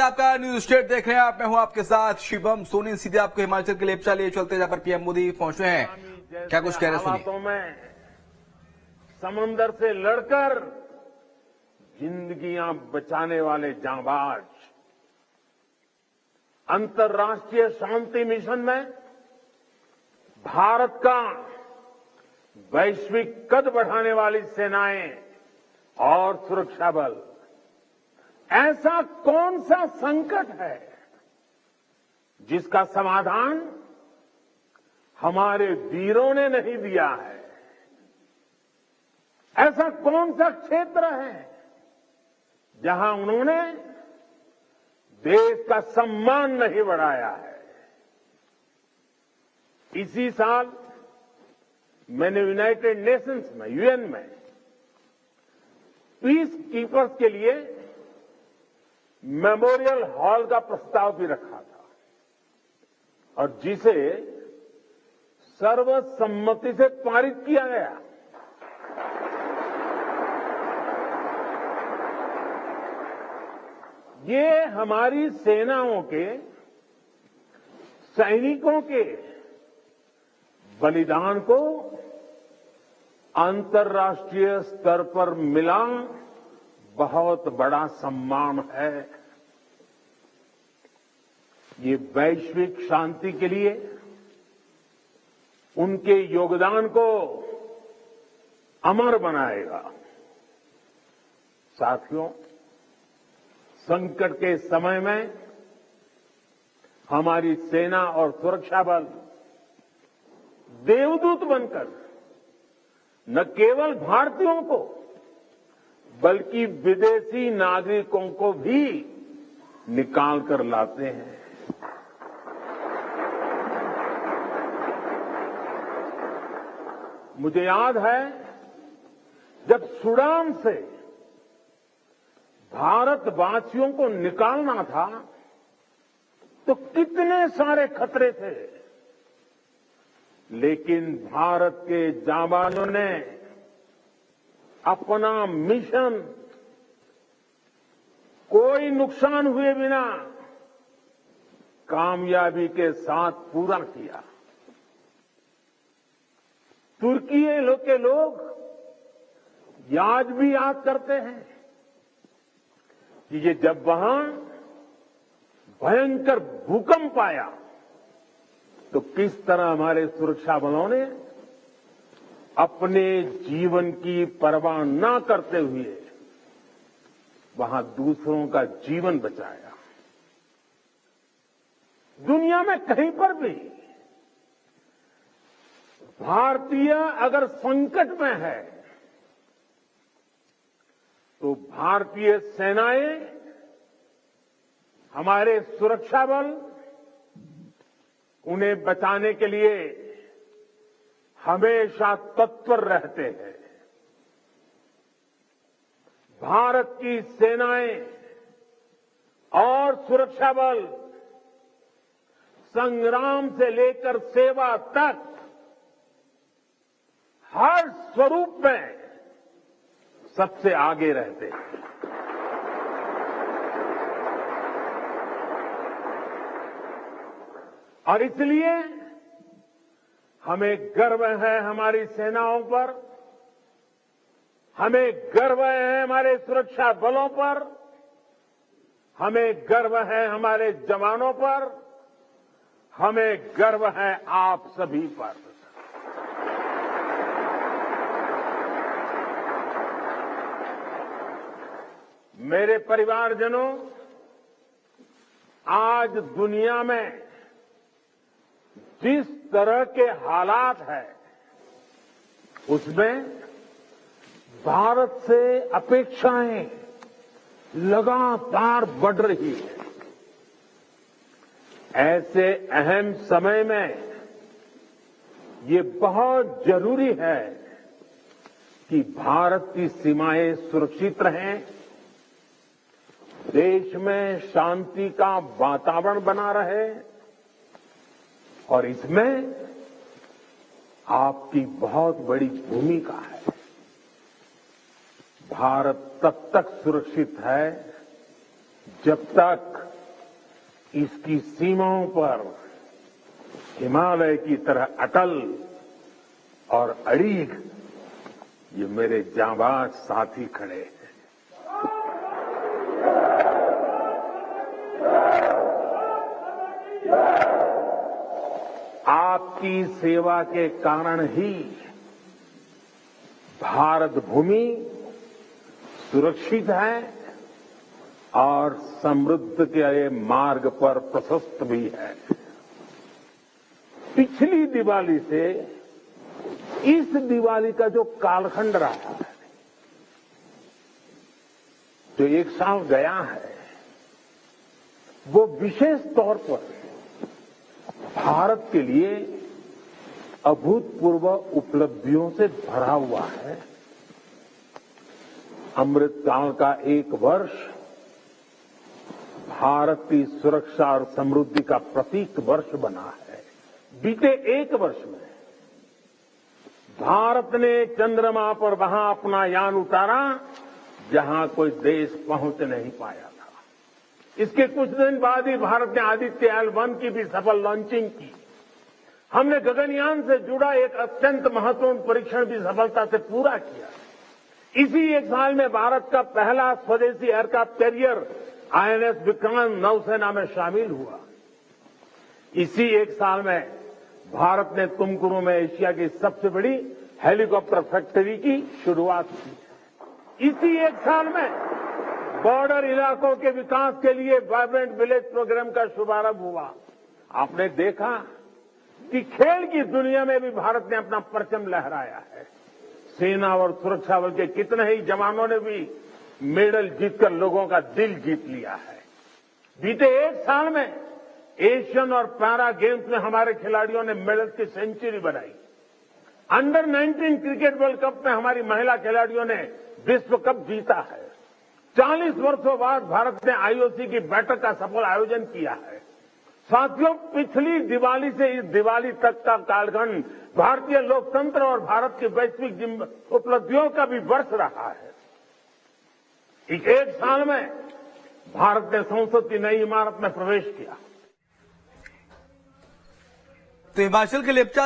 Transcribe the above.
है आपका news state देख रहे हैं आप। मैं हूं आपके साथ शिवम सोनी। सीधे आपको हिमाचल के लेपचा लिए चलते जहां पर पीएम मोदी पहुंचे हैं। क्या कुछ कह रहे हैं हालातों में समंदर से लड़कर जिंदगियां बचाने वाले जांबाज अंतर्राष्ट्रीय शांति मिशन में भारत का वैश्विक कद बढ़ाने वाली सेनाएं और सुरक्षा बल, ऐसा कौन सा संकट है जिसका समाधान हमारे वीरों ने नहीं दिया है? ऐसा कौन सा क्षेत्र है जहां उन्होंने देश का सम्मान नहीं बढ़ाया है? इसी साल मैंने यूनाइटेड नेशंस में, यूएन में पीस कीपर्स के लिए मेमोरियल हॉल का प्रस्ताव भी रखा था और जिसे सर्वसम्मति से पारित किया गया। ये हमारी सेनाओं के, सैनिकों के बलिदान को अंतर्राष्ट्रीय स्तर पर मिला बहुत बड़ा सम्मान है। ये वैश्विक शांति के लिए उनके योगदान को अमर बनाएगा। साथियों, संकट के समय में हमारी सेना और सुरक्षा बल देवदूत बनकर न केवल भारतीयों को बल्कि विदेशी नागरिकों को भी निकाल कर लाते हैं। मुझे याद है जब सूडान से भारतवासियों को निकालना था तो कितने सारे खतरे थे, लेकिन भारत के जांबाजों ने अपना मिशन कोई नुकसान हुए बिना कामयाबी के साथ पूरा किया। तुर्की के लोग आज भी याद करते हैं कि ये जब वहां भयंकर भूकंप आया तो किस तरह हमारे सुरक्षा बलों ने अपने जीवन की परवाह न करते हुए वहां दूसरों का जीवन बचाया। दुनिया में कहीं पर भी भारतीय अगर संकट में है तो भारतीय सेनाएं, हमारे सुरक्षा बल उन्हें बचाने के लिए हमेशा तत्पर रहते हैं। भारत की सेनाएं और सुरक्षा बल संग्राम से लेकर सेवा तक हर स्वरूप में सबसे आगे रहते हैं। और इसलिए हमें गर्व है हमारी सेनाओं पर, हमें गर्व है हमारे सुरक्षा बलों पर, हमें गर्व है हमारे जवानों पर, हमें गर्व है आप सभी पर। मेरे परिवारजनों, आज दुनिया में जिस तरह के हालात हैं उसमें भारत से अपेक्षाएं लगातार बढ़ रही है। ऐसे अहम समय में ये बहुत जरूरी है कि भारत की सीमाएं सुरक्षित रहें, देश में शांति का वातावरण बना रहे और इसमें आपकी बहुत बड़ी भूमिका है। भारत तब तक सुरक्षित है जब तक इसकी सीमाओं पर हिमालय की तरह अटल और अड़ीग ये मेरे जांबाज साथी खड़े हैं। आपकी सेवा के कारण ही भारत भूमि सुरक्षित है और समृद्ध के मार्ग पर प्रशस्त भी है। पिछली दिवाली से इस दिवाली का जो कालखंड रहा है, जो एक साल गया है, वो विशेष तौर पर भारत के लिए अभूतपूर्व उपलब्धियों से भरा हुआ है। अमृतकाल का एक वर्ष भारत की सुरक्षा और समृद्धि का प्रतीक वर्ष बना है। बीते एक वर्ष में भारत ने चंद्रमा पर वहां अपना यान उतारा जहां कोई देश पहुंच नहीं पाया था। इसके कुछ दिन बाद ही भारत ने आदित्य L1 की भी सफल लॉन्चिंग की। हमने गगनयान से जुड़ा एक अत्यंत महत्वपूर्ण परीक्षण भी सफलता से पूरा किया। इसी एक साल में भारत का पहला स्वदेशी एयरक्राफ्ट कैरियर INS विक्रांत नौसेना में शामिल हुआ। इसी एक साल में भारत ने तुमकुरू में एशिया की सबसे बड़ी हेलीकॉप्टर फैक्ट्री की शुरुआत की। इसी एक साल में बॉर्डर इलाकों के विकास के लिए वाइब्रेंट विलेज प्रोग्राम का शुभारंभ हुआ। आपने देखा कि खेल की दुनिया में भी भारत ने अपना परचम लहराया है। सेना और सुरक्षा बल के कितने ही जवानों ने भी मेडल जीतकर लोगों का दिल जीत लिया है। बीते एक साल में एशियन और पैरा गेम्स में हमारे खिलाड़ियों ने मेडल की सेंचुरी बनाई। अंडर 19 क्रिकेट वर्ल्ड कप में हमारी महिला खिलाड़ियों ने विश्व कप जीता है। 40 वर्षों बाद भारत ने IOC की बैठक का सफल आयोजन किया है। साथियों, पिछली दिवाली से इस दिवाली तक का कालखंड भारतीय लोकतंत्र और भारत की वैश्विक उपलब्धियों का भी वर्ष रहा है। इस एक साल में भारत ने संसद की नई इमारत में प्रवेश किया। तो हिमाचल के लेप्चा